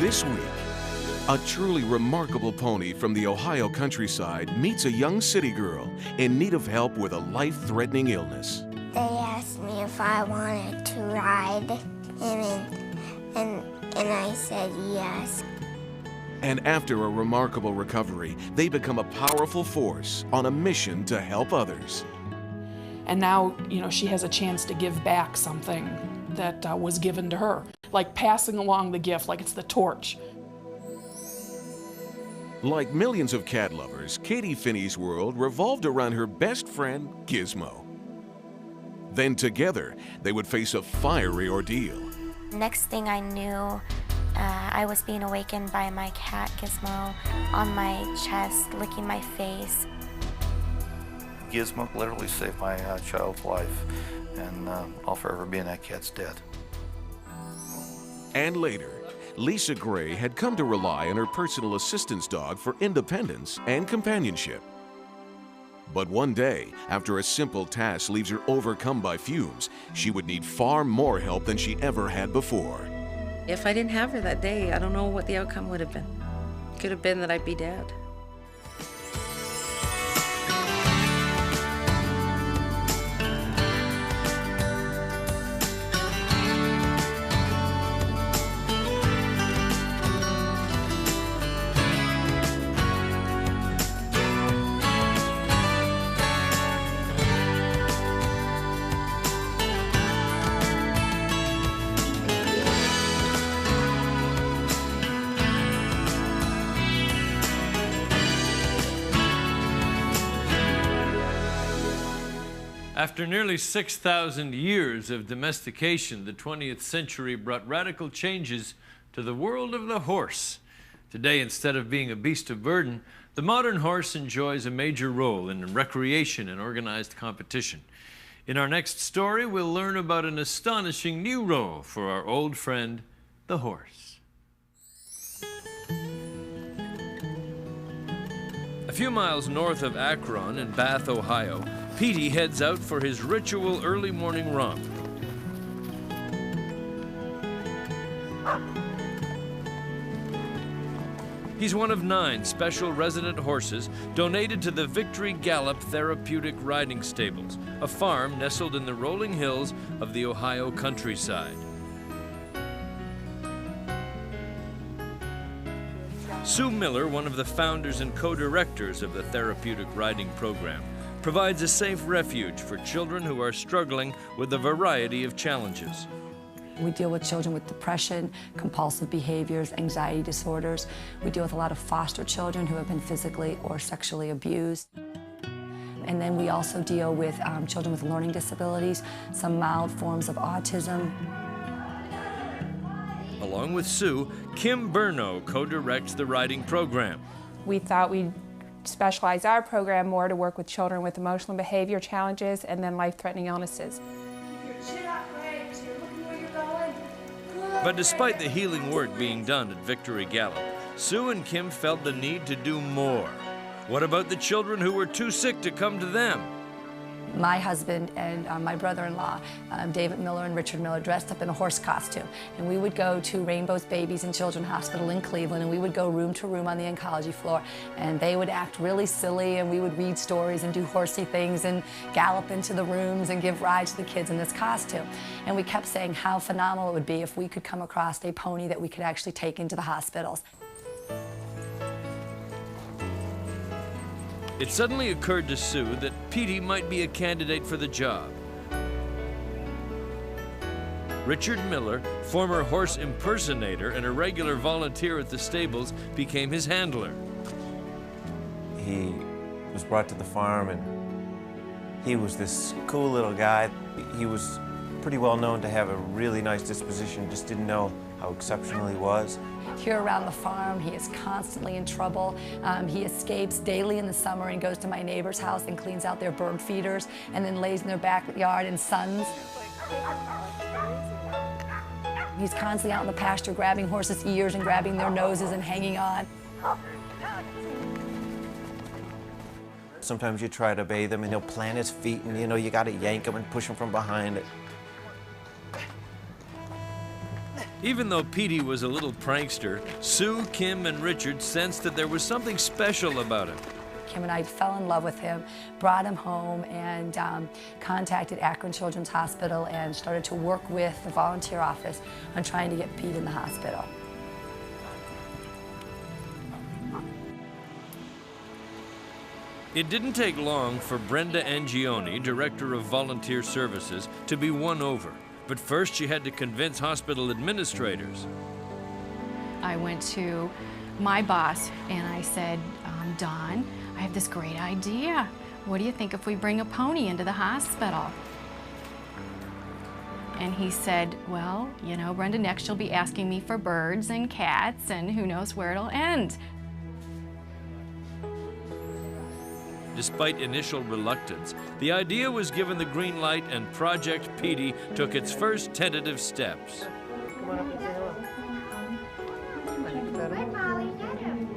This week, a truly remarkable pony from the Ohio countryside meets a young city girl in need of help with a life-threatening illness. They asked me if I wanted to ride him, and I said yes. And after a remarkable recovery, they become a powerful force on a mission to help others. And now, she has a chance to give back something that was given to her, like passing along the gift, like it's the torch. Like millions of cat lovers, Katie Finney's world revolved around her best friend, Gizmo. Then together, they would face a fiery ordeal. Next thing I knew, I was being awakened by my cat, Gizmo, on my chest, licking my face. Gizmo literally saved my child's life, and I'll forever be in that cat's debt. And later, Lisa Gray had come to rely on her personal assistance dog for independence and companionship. But one day, after a simple task leaves her overcome by fumes, she would need far more help than she ever had before. If I didn't have her that day, I don't know what the outcome would have been. It could have been that I'd be dead. After nearly 6,000 years of domestication, the 20th century brought radical changes to the world of the horse. Today, instead of being a beast of burden, the modern horse enjoys a major role in recreation and organized competition. In our next story, we'll learn about an astonishing new role for our old friend, the horse. A few miles north of Akron in Bath, Ohio, Petey heads out for his ritual early morning romp. He's one of 9 special resident horses donated to the Victory Gallop Therapeutic Riding Stables, a farm nestled in the rolling hills of the Ohio countryside. Sue Miller, one of the founders and co-directors of the therapeutic riding program, provides a safe refuge for children who are struggling with a variety of challenges. We deal with children with depression, compulsive behaviors, anxiety disorders. We deal with a lot of foster children who have been physically or sexually abused. And then we also deal with children with learning disabilities, some mild forms of autism. Along with Sue, Kim Burno co-directs the riding program. We thought we'd specialize our program more to work with children with emotional and behavior challenges and then life-threatening illnesses. But despite the healing work being done at Victory Gallop, Sue and Kim felt the need to do more. What about the children who were too sick to come to them? My husband and my brother-in-law, David Miller and Richard Miller, dressed up in a horse costume. And we would go to Rainbow's Babies and Children's Hospital in Cleveland, and we would go room to room on the oncology floor. And they would act really silly, and we would read stories and do horsey things and gallop into the rooms and give rides to the kids in this costume. And we kept saying how phenomenal it would be if we could come across a pony that we could actually take into the hospitals. It suddenly occurred to Sue that Petey might be a candidate for the job. Richard Miller, former horse impersonator and a regular volunteer at the stables, became his handler. He was brought to the farm, and he was this cool little guy. He was pretty well known to have a really nice disposition, just didn't know how exceptional he was. Here around the farm, he is constantly in trouble. He escapes daily in the summer and goes to my neighbor's house and cleans out their bird feeders and then lays in their backyard and suns. He's constantly out in the pasture grabbing horses' ears and grabbing their noses and hanging on. Sometimes you try to bathe him and he'll plant his feet and you gotta yank him and push him from behind it. Even though Petey was a little prankster, Sue, Kim, and Richard sensed that there was something special about him. Kim and I fell in love with him, brought him home, and contacted Akron Children's Hospital and started to work with the volunteer office on trying to get Pete in the hospital. It didn't take long for Brenda Angioni, Director of Volunteer Services, to be won over. But first she had to convince hospital administrators. I went to my boss and I said, Don, I have this great idea. What do you think if we bring a pony into the hospital? And he said, well, you know, Brenda, next you'll be asking me for birds and cats and who knows where it'll end. Despite initial reluctance, the idea was given the green light and Project Petey took its first tentative steps. Come on up and say hello. Hi, Polly. Get him.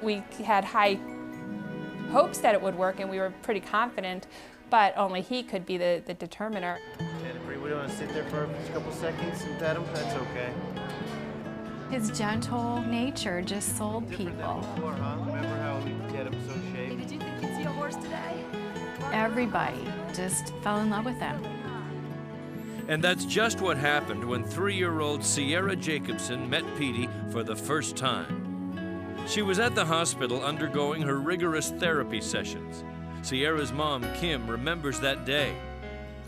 We had high hopes that it would work, and we were pretty confident, but only he could be the determiner. Jennifer, we want to sit there for a couple seconds and pet him? That's okay. His gentle nature just sold Different than people. before, huh? Remember how we get him so shaped? Did you think you'd see a horse today? Everybody just fell in love with him. And that's just what happened when 3-year-old Sierra Jacobson met Petey for the first time. She was at the hospital undergoing her rigorous therapy sessions. Sierra's mom, Kim, remembers that day.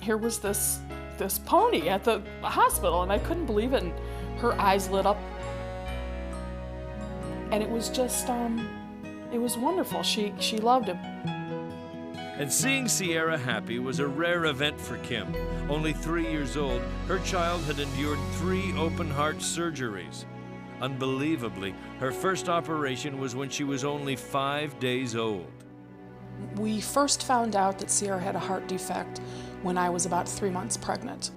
Here was this pony at the hospital, and I couldn't believe it. And her eyes lit up. And it was just, it was wonderful. She loved him. And seeing Sierra happy was a rare event for Kim. Only 3 years old, her child had endured 3 open-heart surgeries. Unbelievably, her first operation was when she was only 5 days old. We first found out that Sierra had a heart defect when I was about 3 months pregnant.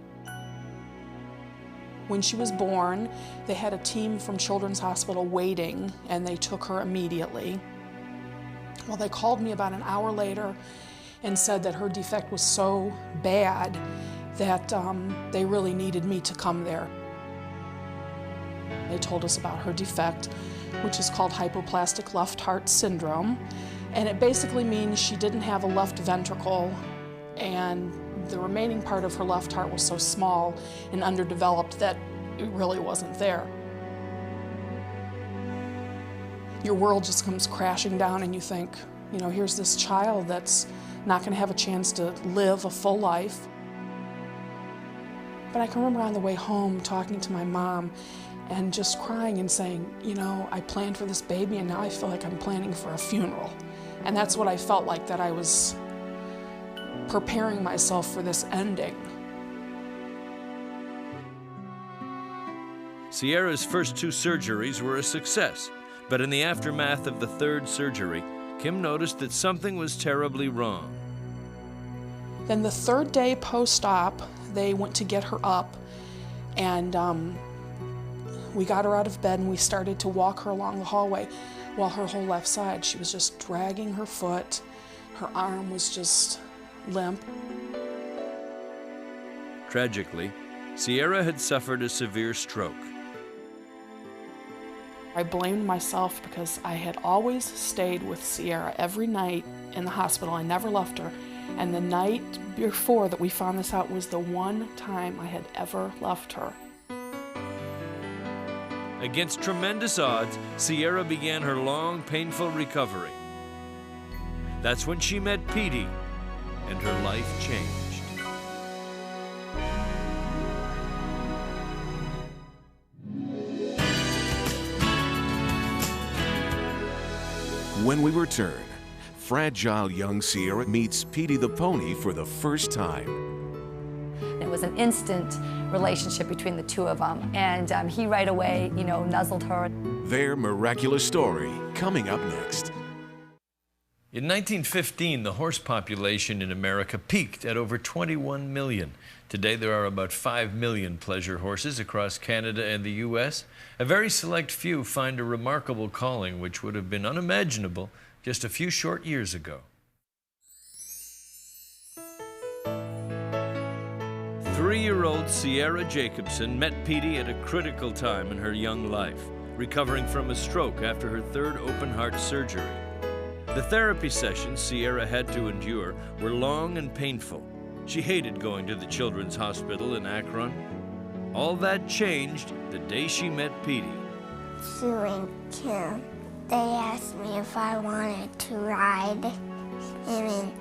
When she was born, they had a team from Children's Hospital waiting, and they took her immediately. Well, they called me about an hour later and said that her defect was so bad that they really needed me to come there. They told us about her defect, which is called Hypoplastic left heart syndrome, and it basically means she didn't have a left ventricle, and the remaining part of her left heart was so small and underdeveloped that it really wasn't there. Your world just comes crashing down and you think, you know, here's this child that's not going to have a chance to live a full life. But I can remember on the way home talking to my mom and just crying and saying, you know, I planned for this baby and now I feel like I'm planning for a funeral. And that's what I felt like, that I was preparing myself for this ending. Sierra's first 2 surgeries were a success, but in the aftermath of the 3rd surgery, Kim noticed that something was terribly wrong. Then the 3rd day post-op, they went to get her up, and we got her out of bed and we started to walk her along the hallway. While her whole left side, she was just dragging her foot, her arm was just limp. Tragically, Sierra had suffered a severe stroke. I blamed myself because I had always stayed with Sierra every night in the hospital. I never left her. And the night before that we found this out was the one time I had ever left her. Against tremendous odds, Sierra began her long, painful recovery. That's when she met Petey, and her life changed. When we return, fragile young Sierra meets Petey the pony for the first time. It was an instant relationship between the two of them, and he right away, you know, nuzzled her. Their miraculous story coming up next. In 1915, the horse population in America peaked at over 21 million. Today, there are about 5 million pleasure horses across Canada and the U.S. A very select few find a remarkable calling which would have been unimaginable just a few short years ago. 3-year-old Sierra Jacobson met Petey at a critical time in her young life, recovering from a stroke after her 3rd open-heart surgery. The therapy sessions Sierra had to endure were long and painful. She hated going to the Children's Hospital in Akron. All that changed the day she met Petey. Sue and Kim, they asked me if I wanted to ride him,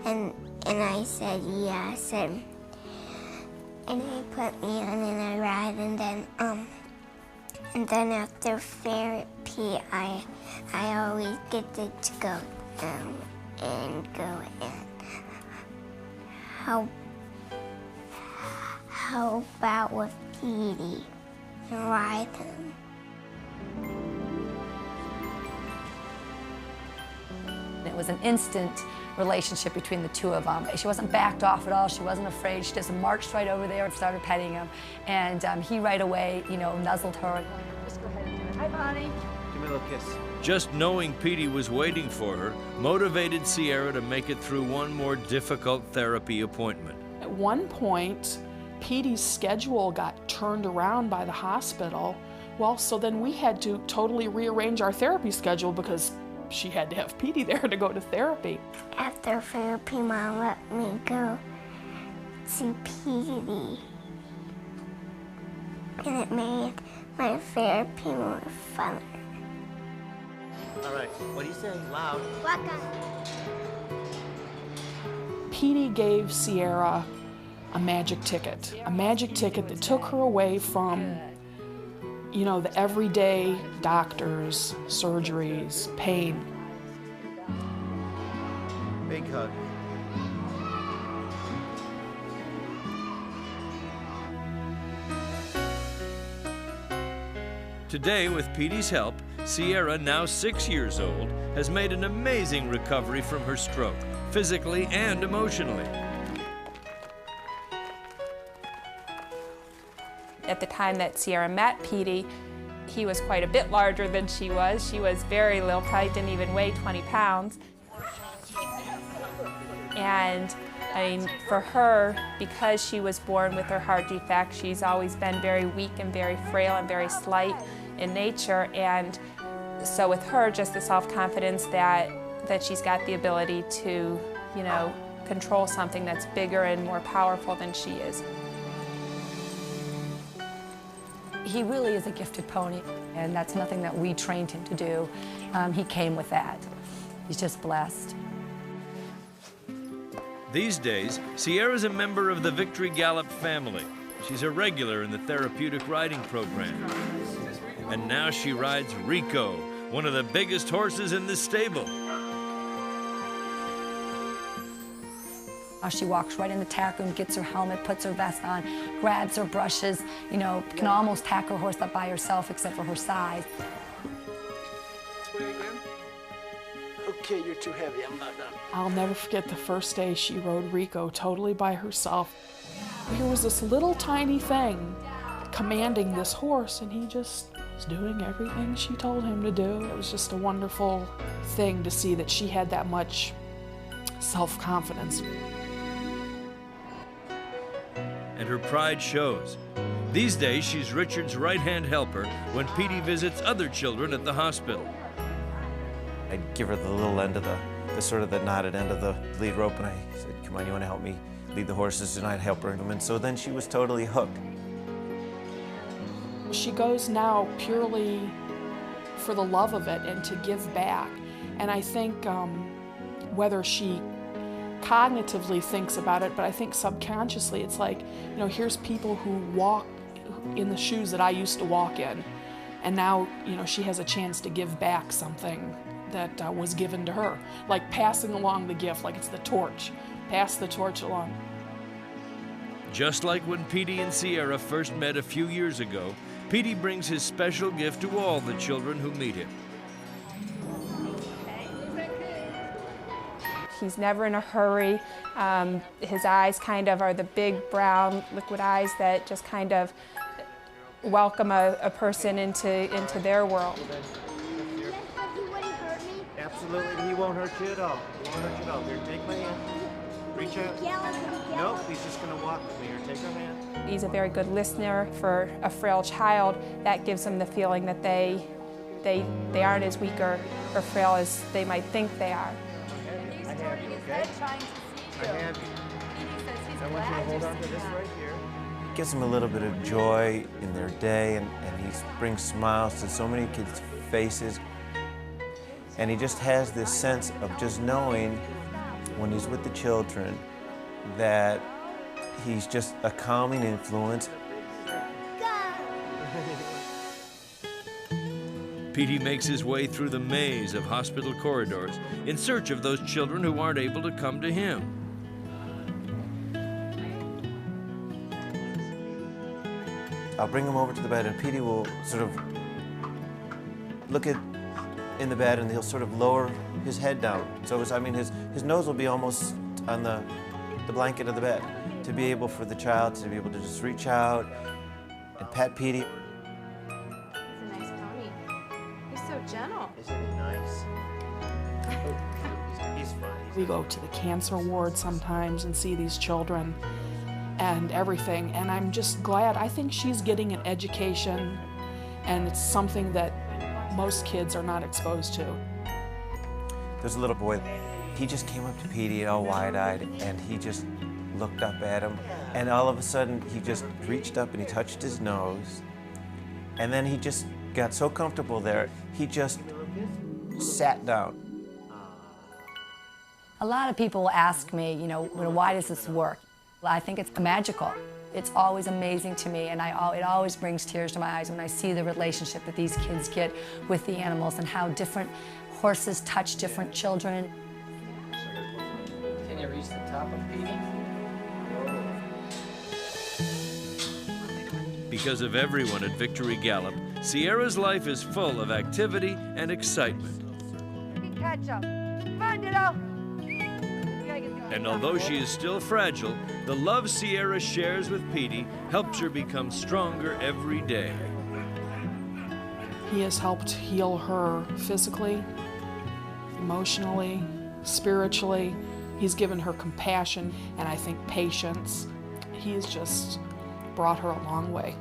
and I said yes, and he put me on in a ride, and then after therapy, I always get to go and go in. How about with Petey and ride him? It was an instant relationship between the two of them. She wasn't backed off at all. She wasn't afraid. She just marched right over there and started petting him. And he right away, nuzzled her. Just go ahead and do it. Hi, Bonnie. Give me a little kiss. Just knowing Petey was waiting for her motivated Sierra to make it through one more difficult therapy appointment. At one point, Petey's schedule got turned around by the hospital. Well, so then we had to totally rearrange our therapy schedule because she had to have Petey there to go to therapy. After therapy, Mom let me go see Petey, and it made my therapy more fun. All right, what do you say? Loud. Petey gave Sierra a magic ticket that took her away from, the everyday doctors, surgeries, pain. Big hug. Today, with Petey's help, Sierra, now 6 years old, has made an amazing recovery from her stroke, physically and emotionally. At the time that Sierra met Petey, he was quite a bit larger than she was. She was very little, probably didn't even weigh 20 pounds. And for her, because she was born with her heart defect, she's always been very weak and very frail and very slight in nature. And so with her, just the self-confidence that she's got the ability to, control something that's bigger and more powerful than she is. He really is a gifted pony, and that's nothing that we trained him to do. He came with that. He's just blessed. These days, Sierra's a member of the Victory Gallop family. She's a regular in the therapeutic riding program. And now she rides Rico, one of the biggest horses in the stable. She walks right in the tack room, gets her helmet, puts her vest on, grabs her brushes, can almost tack her horse up by herself except for her size. Okay, you're too heavy, I'm not done. I'll never forget the first day she rode Rico totally by herself. Here was this little tiny thing commanding this horse, and he just was doing everything she told him to do. It was just a wonderful thing to see that she had that much self-confidence. And her pride shows. These days, she's Richard's right-hand helper when Petey visits other children at the hospital. I'd give her the little end of the sort of the knotted end of the lead rope, and I said, come on, you want to help me lead the horses? And I'd help her. And so then she was totally hooked. She goes now purely for the love of it and to give back. And I think whether she cognitively thinks about it, but I think subconsciously it's like, here's people who walk in the shoes that I used to walk in. And now, she has a chance to give back something that was given to her. Like passing along the gift, like it's the torch. Pass the torch along. Just like when Petey and Sierra first met a few years ago, Petey brings his special gift to all the children who meet him. He's never in a hurry. His eyes kind of are the big brown liquid eyes that just kind of welcome a person into their world. Absolutely, he won't hurt you at all. He won't hurt you at all. Here, take my hand. Reach out. Nope, he's just going to walk with me or take her hand. He's a very good listener for a frail child. That gives them the feeling that they aren't as weak or frail as they might think they are. I have you, okay? I have you. I want you to hold on to this right here. It gives them a little bit of joy in their day, and he brings smiles to so many kids' faces. And he just has this sense of just knowing when he's with the children that he's just a calming influence. Petey makes his way through the maze of hospital corridors in search of those children who aren't able to come to him. I'll bring him over to the bed, and Petey will sort of look in the bed, and he'll sort of lower his head down. So his nose will be almost on the blanket of the bed, to be able for the child to be able to just reach out and pet Petey. He's a nice pony. He's so gentle. Isn't he nice? He's funny. We go to the cancer ward sometimes and see these children and everything, and I'm just glad. I think she's getting an education, and it's something that most kids are not exposed to. There's a little boy. He just came up to Petey all wide-eyed, and he just looked up at him, and all of a sudden he just reached up and he touched his nose, and then he just got so comfortable there, he just sat down. A lot of people ask me, why does this work? I think it's magical. It's always amazing to me, and it always brings tears to my eyes when I see the relationship that these kids get with the animals and how different horses touch different children. Can you reach the top of Petey? Because of everyone at Victory Gallop, Sierra's life is full of activity and excitement. Catch up. Come on, Ditto. And although she is still fragile, the love Sierra shares with Petey helps her become stronger every day. He has helped heal her physically, emotionally, spiritually. He's given her compassion and I think patience. He's just brought her a long way.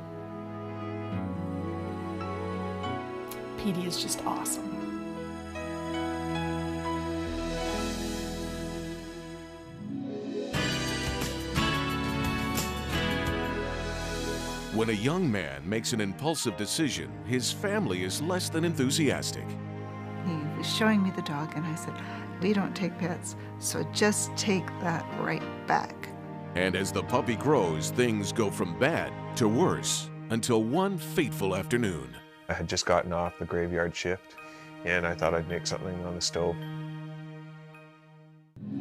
Petey is just awesome. When a young man makes an impulsive decision, his family is less than enthusiastic. He was showing me the dog, and I said, we don't take pets, so just take that right back. And as the puppy grows, things go from bad to worse until one fateful afternoon. I had just gotten off the graveyard shift, and I thought I'd make something on the stove.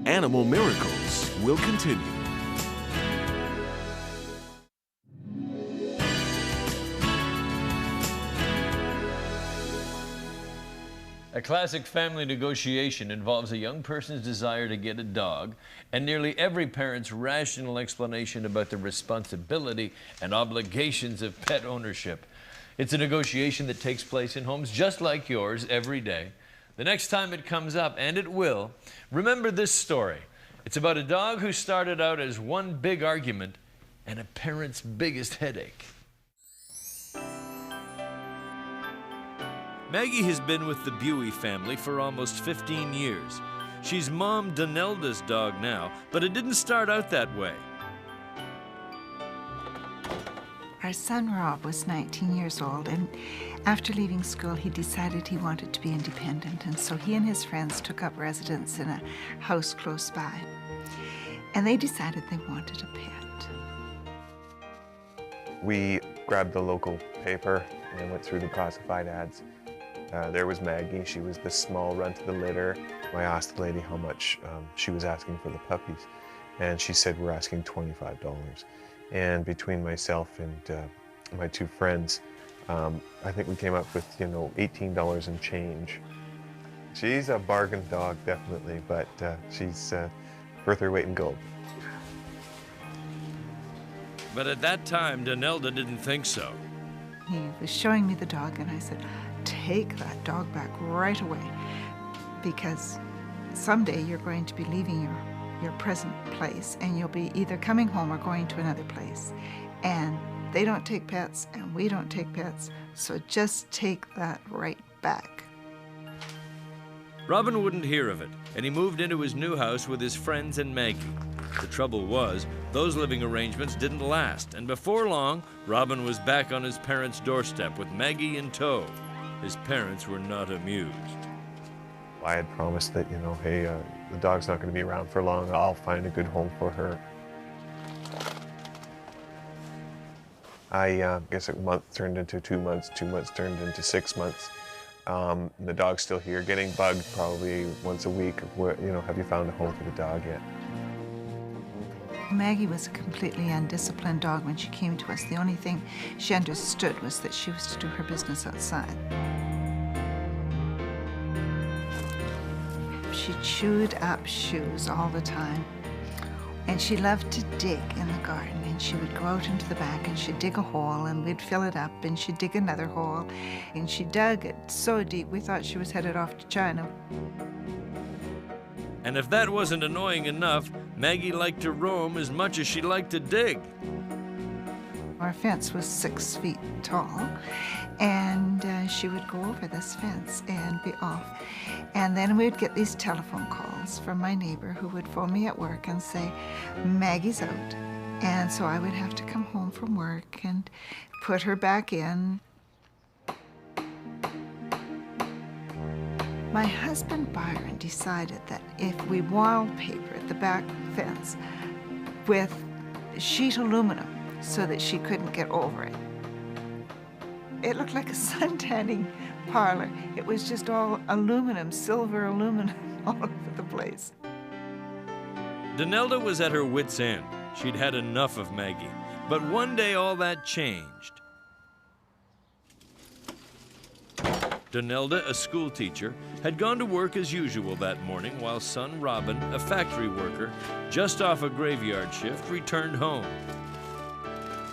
Animal Miracles will continue. A classic family negotiation involves a young person's desire to get a dog and nearly every parent's rational explanation about the responsibility and obligations of pet ownership. It's a negotiation that takes place in homes just like yours every day. The next time it comes up, and it will, remember this story. It's about a dog who started out as one big argument and a parent's biggest headache. Maggie has been with the Buey family for almost 15 years. She's Mom Donelda's dog now, but it didn't start out that way. Our son Rob was 19 years old, and after leaving school he decided he wanted to be independent, and so he and his friends took up residence in a house close by. And they decided they wanted a pet. We grabbed the local paper and went through the classified ads. There was Maggie. She was the small runt of the litter. I asked the lady how much she was asking for the puppies, and she said we're asking $25. And between myself and my two friends, I think we came up with, $18 and change. She's a bargain dog, definitely, but she's worth her weight in gold. But at that time, Donelda didn't think so. He was showing me the dog, and I said, take that dog back right away, because someday you're going to be leaving your your present place, and you'll be either coming home or going to another place. And they don't take pets, and we don't take pets, so just take that right back. Robin wouldn't hear of it, and he moved into his new house with his friends and Maggie. The trouble was, those living arrangements didn't last, and before long, Robin was back on his parents' doorstep with Maggie in tow. His parents were not amused. I had promised that, you know, hey, the dog's not going to be around for long. I'll find a good home for her. I guess a month turned into 2 months, 2 months turned into 6 months. The dog's still here, getting bugged probably once a week. You know, have you found a home for the dog yet? Maggie was a completely undisciplined dog when she came to us. The only thing she understood was that she was to do her business outside. She chewed up shoes all the time. And she loved to dig in the garden, and she would go out into the back and she'd dig a hole and we'd fill it up, and she'd dig another hole, and she dug it so deep we thought she was headed off to China. And if that wasn't annoying enough, Maggie liked to roam as much as she liked to dig. Our fence was 6 feet tall, and she would go over this fence and be off. And then we would get these telephone calls from my neighbor who would phone me at work and say, Maggie's out. And so I would have to come home from work and put her back in. My husband Byron decided that if we wallpapered the back fence with sheet aluminum so that she couldn't get over it, it looked like a suntanning parlor. It was just all aluminum, silver aluminum all over the place. Donelda was at her wit's end. She'd had enough of Maggie. But one day all that changed. Donelda, a school teacher, had gone to work as usual that morning while son Robin, a factory worker, just off a graveyard shift, returned home.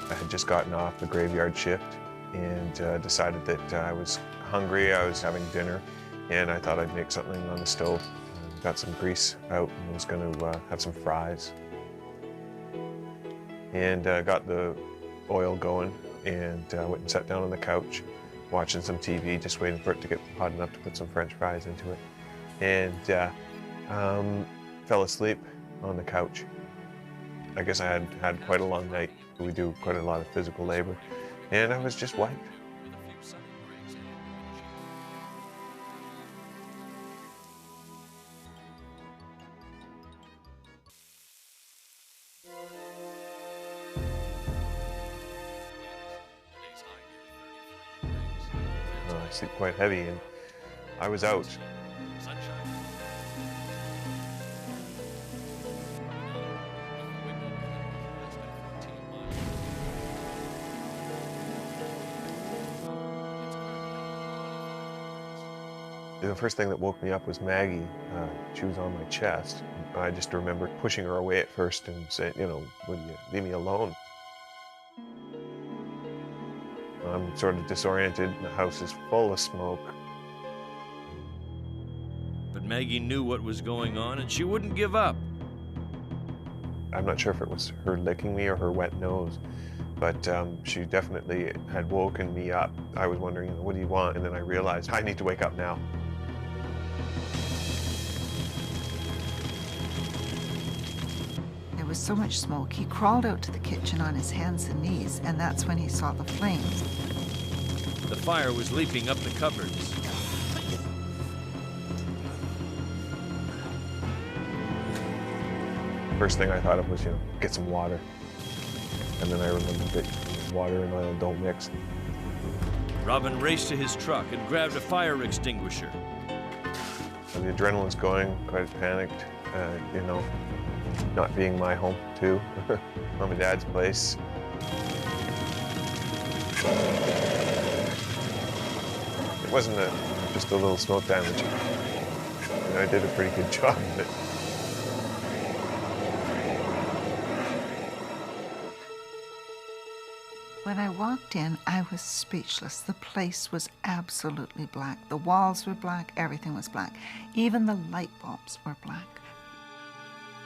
I had just gotten off the graveyard shift and decided that I was hungry. I was having dinner, and I thought I'd make something on the stove. Got some grease out and was going to have some fries. And got the oil going, and went and sat down on the couch, watching some TV, just waiting for it to get hot enough to put some French fries into it. And fell asleep on the couch. I guess I had quite a long night. We do quite a lot of physical labor, and I was just wiped. I sleep quite heavy, and I was out. The first thing that woke me up was Maggie. She was on my chest. I just remember pushing her away at first and saying, you know, would you leave me alone? I'm sort of disoriented. The house is full of smoke. But Maggie knew what was going on, and she wouldn't give up. I'm not sure if it was her licking me or her wet nose, but she definitely had woken me up. I was wondering, what do you want? And then I realized I need to wake up now. There was so much smoke, he crawled out to the kitchen on his hands and knees, and that's when he saw the flames. The fire was leaping up the cupboards. First thing I thought of was, get some water. And then I remembered that water and oil don't mix. Robin raced to his truck and grabbed a fire extinguisher. The adrenaline's going, quite panicked, not being my home, too. Mom and Dad's place. It wasn't just a little smoke damage. I did a pretty good job of it. When I walked in, I was speechless. The place was absolutely black. The walls were black, everything was black. Even the light bulbs were black.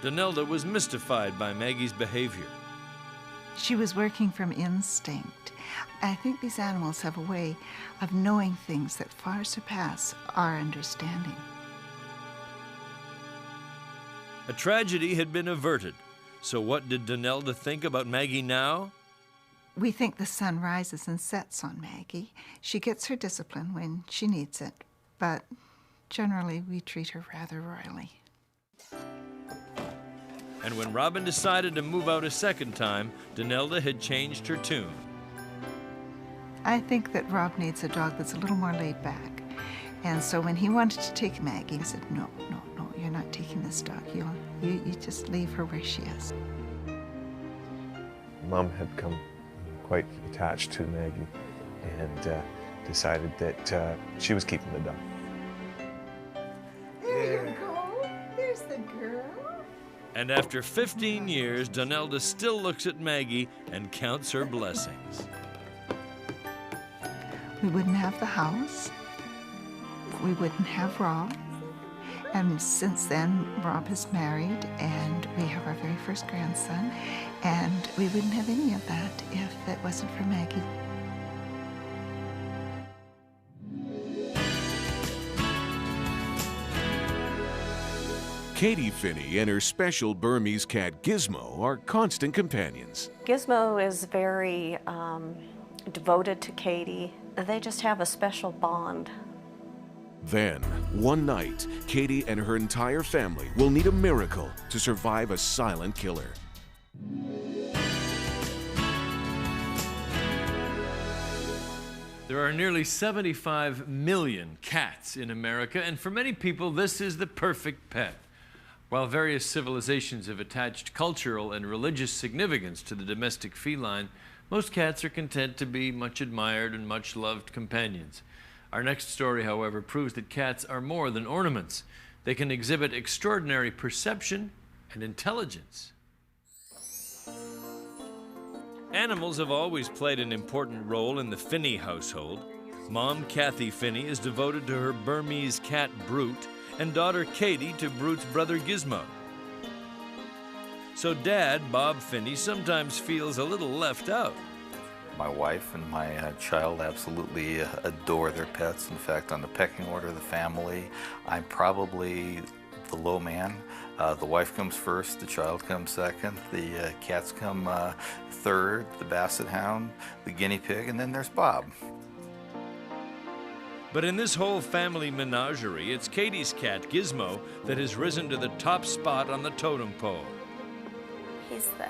Donelda was mystified by Maggie's behavior. She was working from instinct. I think these animals have a way of knowing things that far surpass our understanding. A tragedy had been averted. So what did Donelda think about Maggie now? We think the sun rises and sets on Maggie. She gets her discipline when she needs it, but generally we treat her rather royally. And when Robin decided to move out a second time, Donelda had changed her tune. I think that Rob needs a dog that's a little more laid back. And so when he wanted to take Maggie, I said, no, you're not taking this dog. You just leave her where she is. Mom had come quite attached to Maggie and decided that she was keeping the dog. There you go. There's the girl. And after 15 years, Donelda still looks at Maggie and counts her blessings. We wouldn't have the house. We wouldn't have Rob. And since then, Rob is married, and we have our very first grandson, and we wouldn't have any of that if it wasn't for Maggie. Katie Finney and her special Burmese cat Gizmo are constant companions. Gizmo is very devoted to Katie. They just have a special bond. Then, one night, Katie and her entire family will need a miracle to survive a silent killer. There are nearly 75 million cats in America, and for many people, this is the perfect pet. While various civilizations have attached cultural and religious significance to the domestic feline, most cats are content to be much admired and much loved companions. Our next story, however, proves that cats are more than ornaments. They can exhibit extraordinary perception and intelligence. Animals have always played an important role in the Finney household. Mom, Kathy Finney, is devoted to her Burmese cat, Brute, and daughter, Katie, to Brute's brother, Gizmo. So Dad, Bob Finney, sometimes feels a little left out. My wife and my child absolutely adore their pets. In fact, on the pecking order of the family, I'm probably the low man. The wife comes first, the child comes second, the cats come third, the basset hound, the guinea pig, and then there's Bob. But in this whole family menagerie, it's Katie's cat, Gizmo, that has risen to the top spot on the totem pole. He's the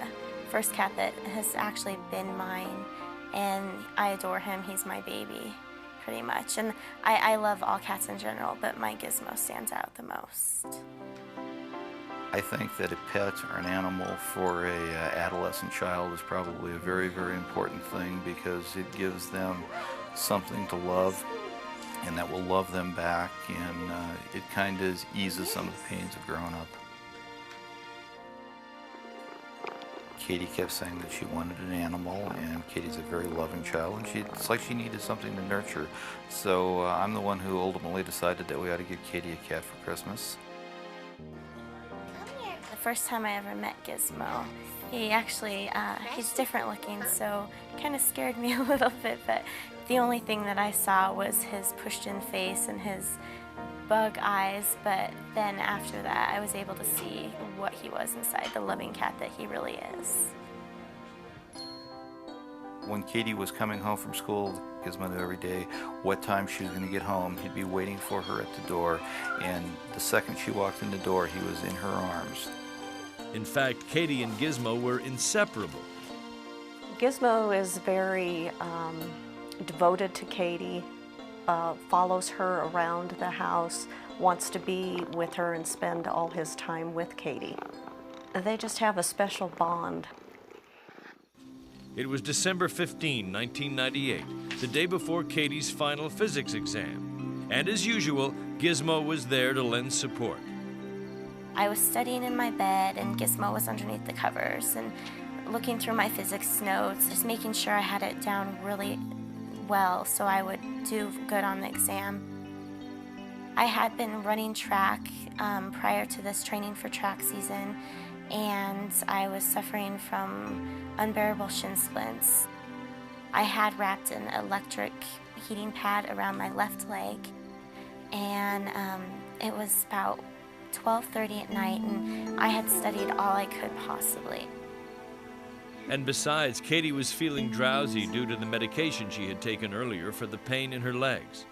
first cat that has actually been mine, and I adore him. He's my baby, pretty much. And I love all cats in general, but my Gizmo stands out the most. I think that a pet or an animal for a adolescent child is probably a very, very important thing because it gives them something to love and that will love them back, and it kind of eases some of the pains of growing up. Katie kept saying that she wanted an animal, and Katie's a very loving child, and it's like she needed something to nurture. So I'm the one who ultimately decided that we ought to give Katie a cat for Christmas. The first time I ever met Gizmo, he actually, he's different looking, so it kind of scared me a little bit, but the only thing that I saw was his pushed-in face and his bug eyes, but then after that I was able to see what he was inside, the loving cat that he really is. When Katie was coming home from school, Gizmo knew every day what time she was going to get home. He'd be waiting for her at the door, and the second she walked in the door, he was in her arms. In fact, Katie and Gizmo were inseparable. Gizmo is very devoted to Katie, follows her around the house, wants to be with her and spend all his time with Katie. They just have a special bond. It was December 15, 1998, the day before Katie's final physics exam. And as usual, Gizmo was there to lend support. I was studying in my bed, and Gizmo was underneath the covers, and looking through my physics notes, just making sure I had it down really well so I would do good on the exam. I had been running track prior to this, training for track season, and I was suffering from unbearable shin splints. I had wrapped an electric heating pad around my left leg, and it was about 12:30 at night, and I had studied all I could possibly. And besides, Katie was feeling drowsy due to the medication she had taken earlier for the pain in her legs.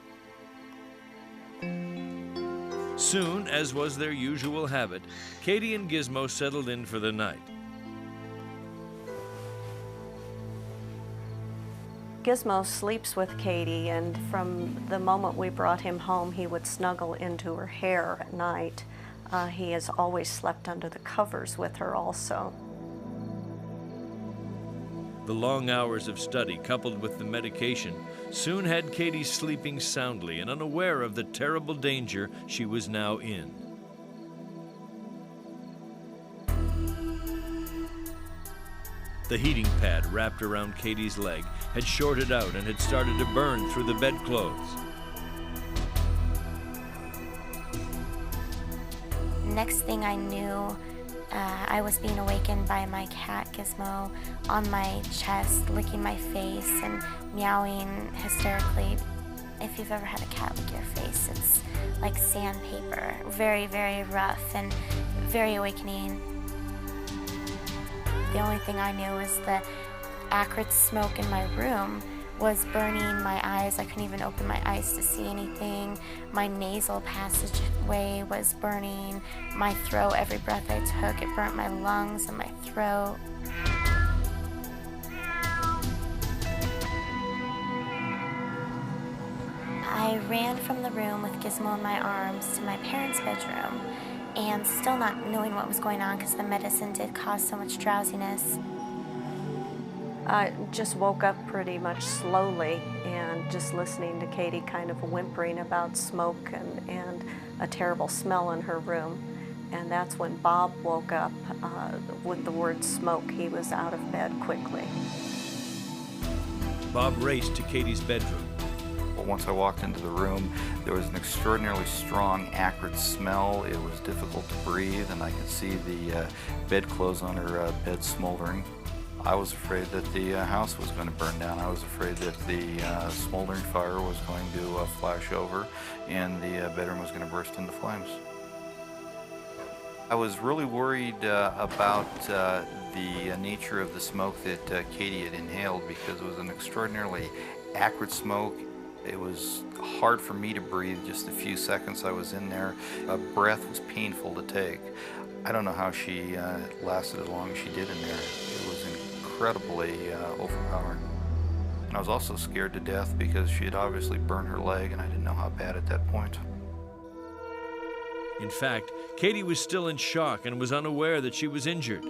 Soon, as was their usual habit, Katie and Gizmo settled in for the night. Gizmo sleeps with Katie, and from the moment we brought him home, he would snuggle into her hair at night. He has always slept under the covers with her also. The long hours of study, coupled with the medication, soon had Katie sleeping soundly and unaware of the terrible danger she was now in. The heating pad wrapped around Katie's leg had shorted out and had started to burn through the bedclothes. Next thing I knew, I was being awakened by my cat Gizmo on my chest, licking my face and meowing hysterically. If you've ever had a cat lick your face, it's like sandpaper, very, very rough and very awakening. The only thing I knew was the acrid smoke in my room was burning my eyes. I couldn't even open my eyes to see anything. My nasal passageway was burning. My throat, every breath I took, it burnt my lungs and my throat. I ran from the room with Gizmo in my arms to my parents' bedroom, and still not knowing what was going on because the medicine did cause so much drowsiness. I just woke up pretty much slowly and just listening to Katie kind of whimpering about smoke and a terrible smell in her room. And that's when Bob woke up with the word smoke. He was out of bed quickly. Bob raced to Katie's bedroom. But once I walked into the room, there was an extraordinarily strong, acrid smell. It was difficult to breathe, and I could see the bedclothes on her bed smoldering. I was afraid that the house was going to burn down. I was afraid that the smoldering fire was going to flash over and the bedroom was going to burst into flames. I was really worried about the nature of the smoke that Katie had inhaled, because it was an extraordinarily acrid smoke. It was hard for me to breathe just the few seconds I was in there. A breath was painful to take. I don't know how she lasted as long as she did in there. It was incredibly overpowering. And I was also scared to death because she had obviously burned her leg, and I didn't know how bad at that point. In fact, Katie was still in shock and was unaware that she was injured.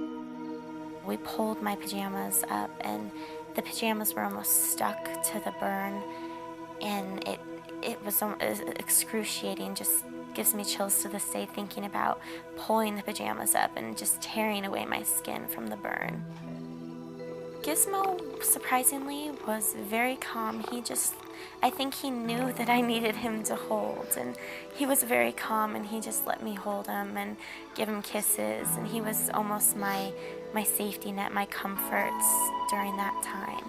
We pulled my pajamas up, and the pajamas were almost stuck to the burn, and it was excruciating. Just gives me chills to this day thinking about pulling the pajamas up and just tearing away my skin from the burn. Gizmo, surprisingly, was very calm. I think he knew that I needed him to hold, and he was very calm, and he just let me hold him and give him kisses, and he was almost my safety net, my comforts during that time.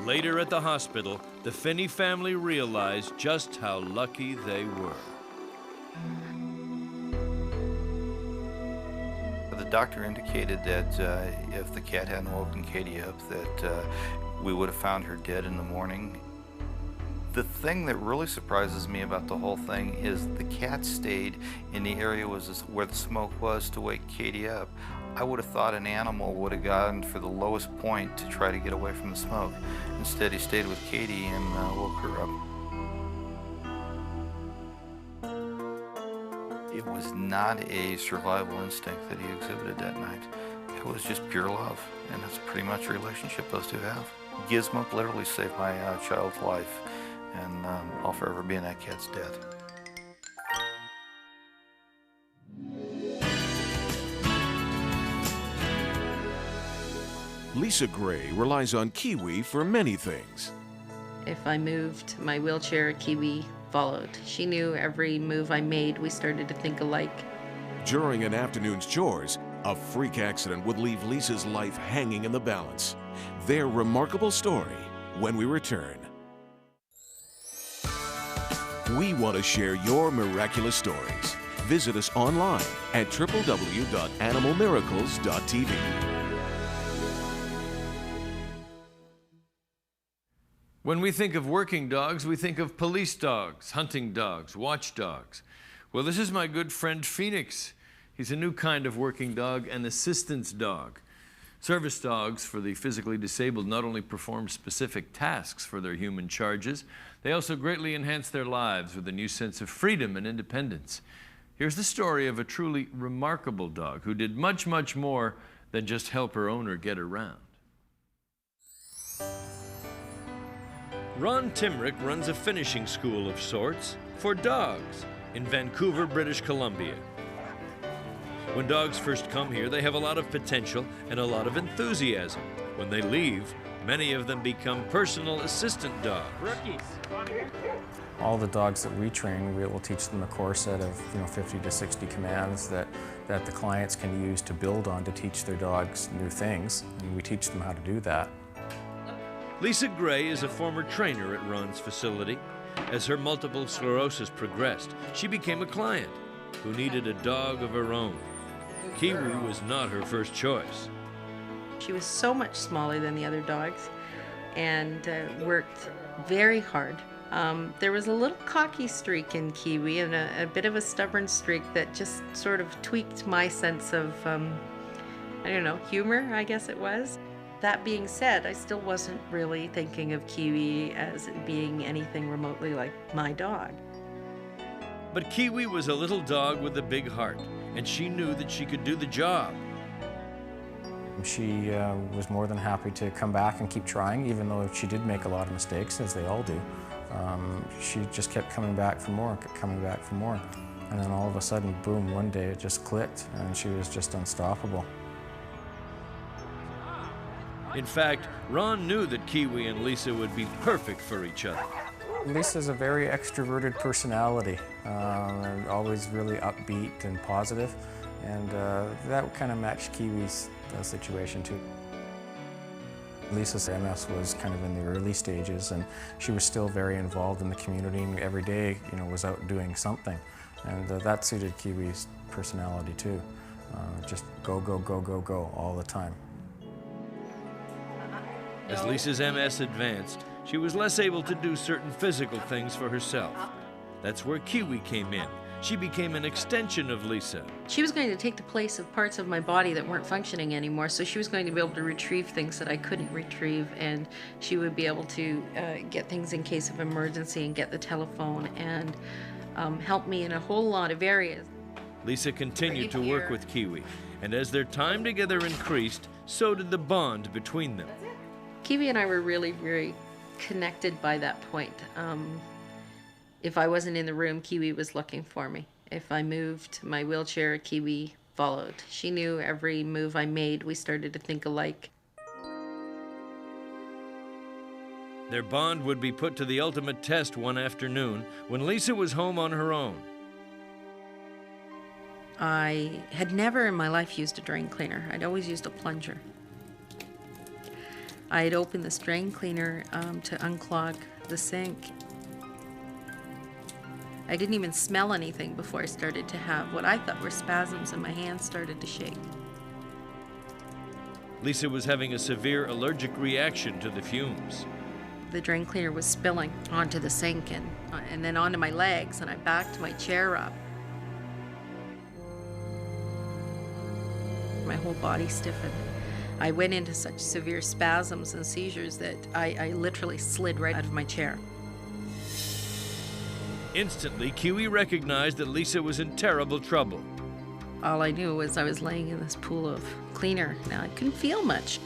Later at the hospital, the Finney family realized just how lucky they were. The doctor indicated that if the cat hadn't woken Katie up, that we would have found her dead in the morning. The thing that really surprises me about the whole thing is the cat stayed in the area where the smoke was to wake Katie up. I would have thought an animal would have gone for the lowest point to try to get away from the smoke. Instead, he stayed with Katie and woke her up. It was not a survival instinct that he exhibited that night. It was just pure love, and that's pretty much a relationship those two have. Gizmo literally saved my child's life, and I'll forever be in that cat's debt. Lisa Gray relies on Kiwi for many things. If I moved my wheelchair, Kiwi followed. She knew every move I made. We started to think alike. During an afternoon's chores, a freak accident would leave Lisa's life hanging in the balance. Their remarkable story when we return. We want to share your miraculous stories. Visit us online at www.animalmiracles.tv. When we think of working dogs, we think of police dogs, hunting dogs, watchdogs. Well, this is my good friend Phoenix. He's a new kind of working dog, an assistance dog. Service dogs for the physically disabled not only perform specific tasks for their human charges, they also greatly enhance their lives with a new sense of freedom and independence. Here's the story of a truly remarkable dog who did much, much more than just help her owner get around. Ron Timrick runs a finishing school of sorts for dogs in Vancouver, British Columbia. When dogs first come here, they have a lot of potential and a lot of enthusiasm. When they leave, many of them become personal assistant dogs. Rookies. All the dogs that we train, we will teach them a core set of 50 to 60 commands that the clients can use to build on to teach their dogs new things, and we teach them how to do that. Lisa Gray is a former trainer at Ron's facility. As her multiple sclerosis progressed, she became a client who needed a dog of her own. Kiwi was not her first choice. She was so much smaller than the other dogs and worked very hard. There was a little cocky streak in Kiwi and a bit of a stubborn streak that just sort of tweaked my sense of, humor, I guess it was. That being said, I still wasn't really thinking of Kiwi as being anything remotely like my dog. But Kiwi was a little dog with a big heart, and she knew that she could do the job. She was more than happy to come back and keep trying, even though she did make a lot of mistakes, as they all do. She just kept coming back for more, kept coming back for more. And then all of a sudden, boom, one day it just clicked, and she was just unstoppable. In fact, Ron knew that Kiwi and Lisa would be perfect for each other. Lisa's a very extroverted personality, always really upbeat and positive, and that kind of matched Kiwi's situation too. Lisa's MS was kind of in the early stages, and she was still very involved in the community, and every day, was out doing something, and that suited Kiwi's personality too. Just go, go, go, go, go all the time. As Lisa's MS advanced, she was less able to do certain physical things for herself. That's where Kiwi came in. She became an extension of Lisa. She was going to take the place of parts of my body that weren't functioning anymore, so she was going to be able to retrieve things that I couldn't retrieve, and she would be able to get things in case of emergency and get the telephone and help me in a whole lot of areas. Lisa continued to work with Kiwi, and as their time together increased, so did the bond between them. Kiwi and I were really, very connected by that point. If I wasn't in the room, Kiwi was looking for me. If I moved my wheelchair, Kiwi followed. She knew every move I made. We started to think alike. Their bond would be put to the ultimate test one afternoon when Lisa was home on her own. I had never in my life used a drain cleaner. I'd always used a plunger. I had opened this drain cleaner to unclog the sink. I didn't even smell anything before I started to have what I thought were spasms, and my hands started to shake. Lisa was having a severe allergic reaction to the fumes. The drain cleaner was spilling onto the sink and then onto my legs, and I backed my chair up. My whole body stiffened. I went into such severe spasms and seizures that I literally slid right out of my chair. Instantly, Kiwi recognized that Lisa was in terrible trouble. All I knew was I was laying in this pool of cleaner. Now I couldn't feel much.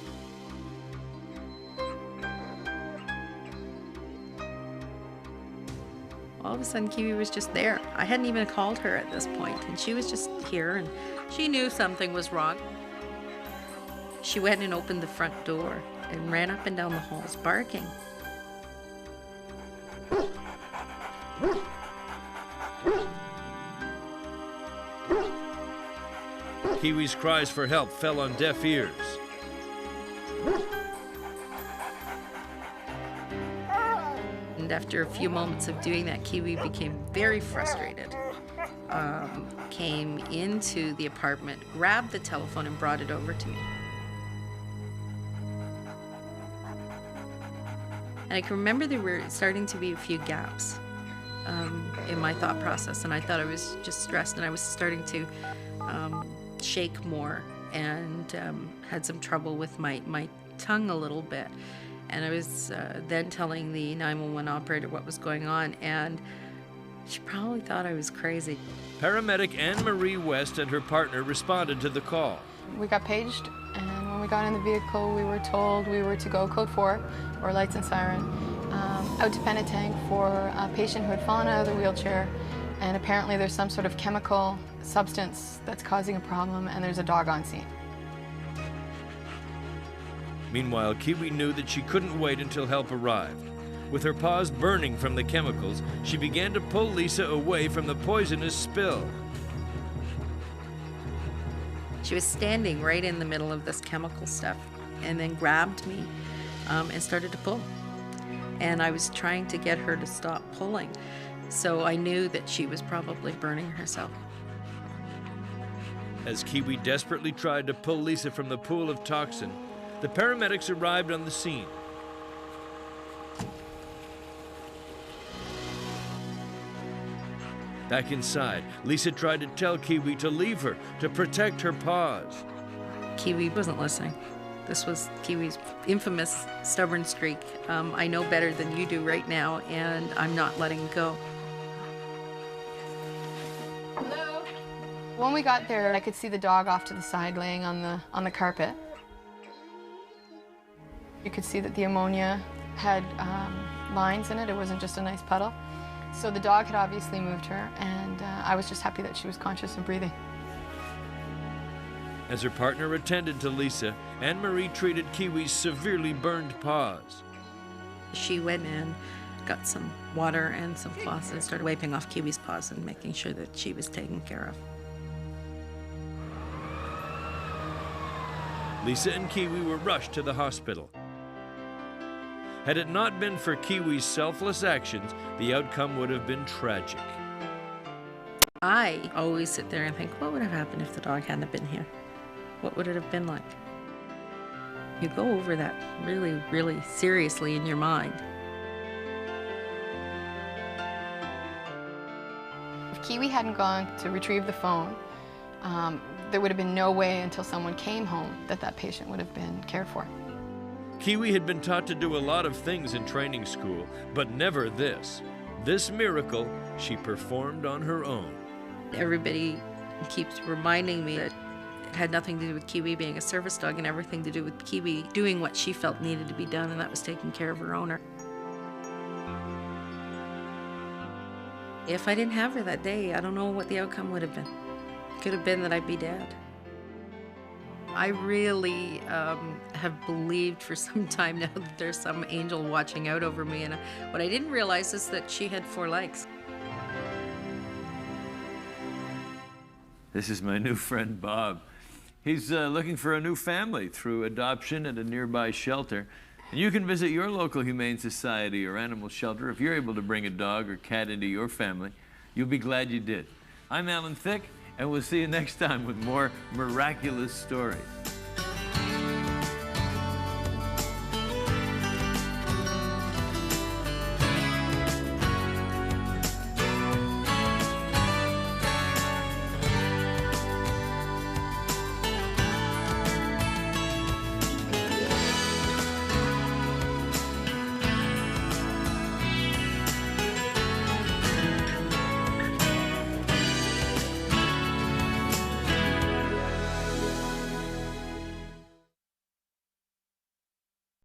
All of a sudden, Kiwi was just there. I hadn't even called her at this point, and she was just here, and she knew something was wrong. She went and opened the front door and ran up and down the halls barking. Kiwi's cries for help fell on deaf ears. And after a few moments of doing that, Kiwi became very frustrated. Came into the apartment, grabbed the telephone, and brought it over to me. And I can remember there were starting to be a few gaps in my thought process, and I thought I was just stressed, and I was starting to shake more, and had some trouble with my tongue a little bit. And I was then telling the 911 operator what was going on, and she probably thought I was crazy. Paramedic Anne-Marie West and her partner responded to the call. We got paged, and when we got in the vehicle, we were told we were to go code 4, or lights and siren, out to Penetang for a patient who had fallen out of the wheelchair, and apparently there's some sort of chemical substance that's causing a problem, and there's a dog on scene. Meanwhile, Kiwi knew that she couldn't wait until help arrived. With her paws burning from the chemicals, she began to pull Lisa away from the poisonous spill. She was standing right in the middle of this chemical stuff, and then grabbed me and started to pull. And I was trying to get her to stop pulling, so I knew that she was probably burning herself. As Kiwi desperately tried to pull Lisa from the pool of toxin, the paramedics arrived on the scene. Back inside, Lisa tried to tell Kiwi to leave her, to protect her paws. Kiwi wasn't listening. This was Kiwi's infamous stubborn streak. I know better than you do right now, and I'm not letting go. Hello? When we got there, I could see the dog off to the side laying on the carpet. You could see that the ammonia had lines in it. It wasn't just a nice puddle. So the dog had obviously moved her, and I was just happy that she was conscious and breathing. As her partner attended to Lisa, Anne-Marie treated Kiwi's severely burned paws. She went in, got some water and some cloths, and started wiping off Kiwi's paws and making sure that she was taken care of. Lisa and Kiwi were rushed to the hospital. Had it not been for Kiwi's selfless actions, the outcome would have been tragic. I always sit there and think, what would have happened if the dog hadn't been here? What would it have been like? You go over that really, really seriously in your mind. If Kiwi hadn't gone to retrieve the phone, there would have been no way until someone came home that patient would have been cared for. Kiwi had been taught to do a lot of things in training school, but never this. This miracle she performed on her own. Everybody keeps reminding me that it had nothing to do with Kiwi being a service dog and everything to do with Kiwi doing what she felt needed to be done, and that was taking care of her owner. If I didn't have her that day, I don't know what the outcome would have been. It could have been that I'd be dead. I really have believed for some time now that there's some angel watching out over me, and what I didn't realize is that she had 4 legs. This is my new friend, Bob. He's looking for a new family through adoption at a nearby shelter. And you can visit your local humane society or animal shelter if you're able to bring a dog or cat into your family. You'll be glad you did. I'm Alan Thicke, and we'll see you next time with more miraculous stories.